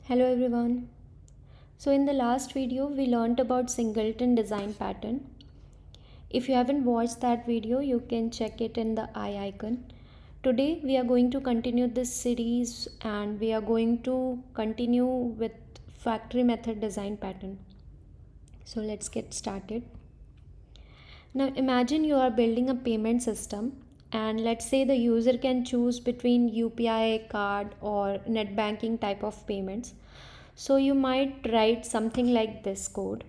Hello everyone. So in the last video we learned about singleton design pattern. If you haven't watched that video, you can check it in the I icon. Today we are going to continue this series and we are going to continue with factory method design pattern. So let's get started. Now imagine you are building a payment system and let's say the user can choose between UPI, card or net banking type of payments. So you might write something like this code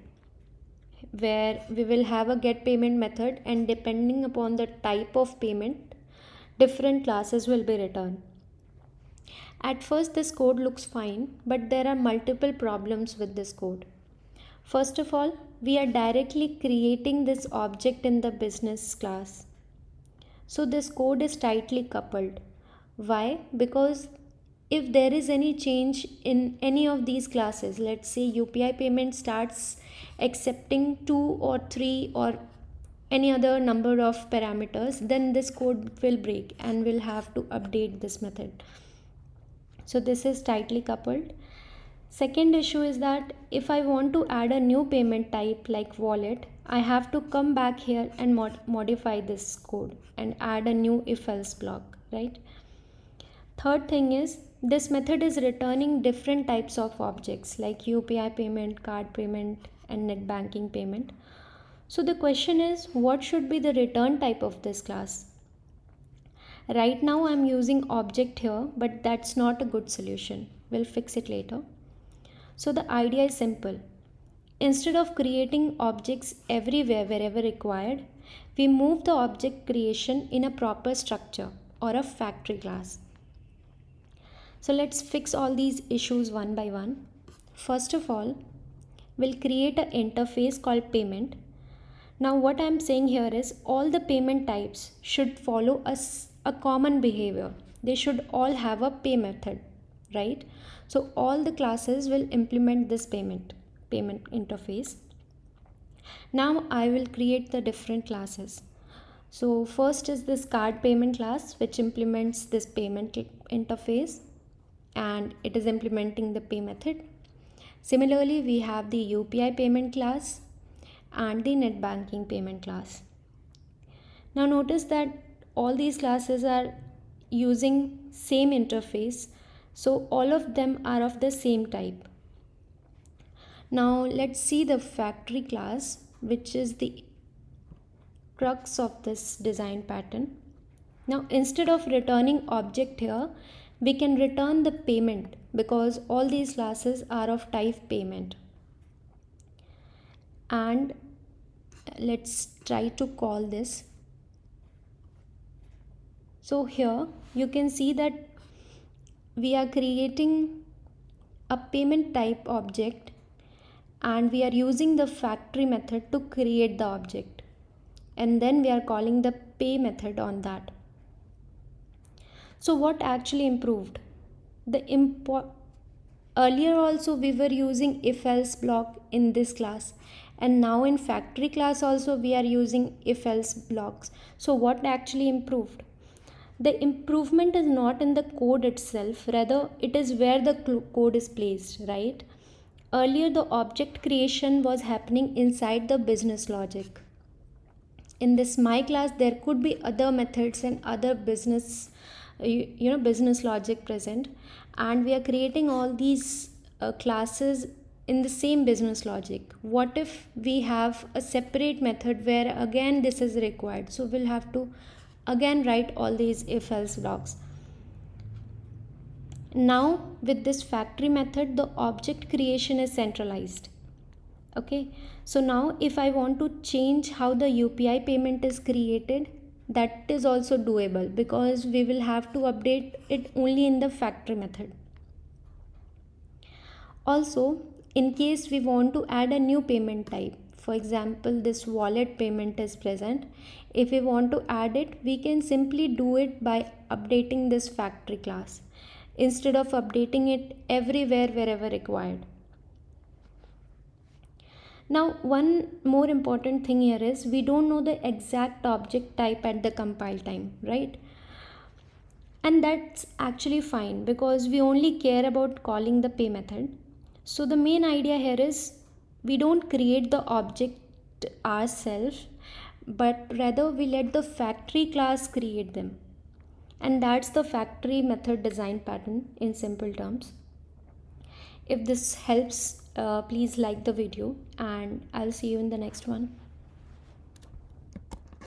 where we will have a get payment method, and depending upon the type of payment different classes will be returned. At first this code looks fine, but there are multiple problems with this code. First of all, we are directly creating this object in the business class, so this code is tightly coupled. Why? Because if there is any change in any of these classes, let's say UPI payment starts accepting 2 or 3 or any other number of parameters, then this code will break and we'll have to update this method. So this is tightly coupled. Second issue is that if I want to add a new payment type like wallet, I have to come back here and modify this code and add a new if else block, right? Third thing is this method is returning different types of objects like UPI payment, card payment and net banking payment. So the question is, what should be the return type of this class? Right now I'm using object here, but that's not a good solution. We'll fix it later. So the idea is simple. Instead of creating objects everywhere wherever required, we move the object creation in a proper structure or a factory class. So let's fix all these issues one by one. First of all, we'll create an interface called payment. Now what I'm saying here is all the payment types should follow a common behavior. They should all have a pay method, right? So all the classes will implement this payment interface. Now I will create the different classes. So first is this card payment class, which implements this payment interface and it is implementing the pay method. Similarly, we have the UPI payment class and the net banking payment class. Now notice that all these classes are using same interface, so all of them are of the same type. Now let's see the factory class, which is the crux of this design pattern. Now instead of returning object here, we can return the payment because all these classes are of type payment. And let's try to call this. So here you can see that we are creating a payment type object and we are using the factory method to create the object, and then we are calling the pay method on that. So what actually improved? Earlier also we were using if else block in this class, and now in factory class also we are using if else blocks. So what actually improved? The improvement is not in the code itself, rather it is where the code is placed, right? Earlier the object creation was happening inside the business logic. In this my class there could be other methods and other business business logic present, and we are creating all these classes in the same business logic. What if we have a separate method where again this is required? So we'll have to again write all these if else blocks. Now with this factory method the object creation is centralized. Okay, so now if I want to change how the UPI payment is created, that is also doable because we will have to update it only in the factory method. Also, in case we want to add a new payment type, for example this wallet payment is present, if we want to add it, we can simply do it by updating this factory class instead of updating it everywhere wherever required. Now one more important thing here is we don't know the exact object type at the compile time, right? And that's actually fine because we only care about calling the pay method. So the main idea here is we don't create the object ourselves, but rather we let the factory class create them. And that's the factory method design pattern in simple terms. If this helps, please like the video, and I'll see you in the next one.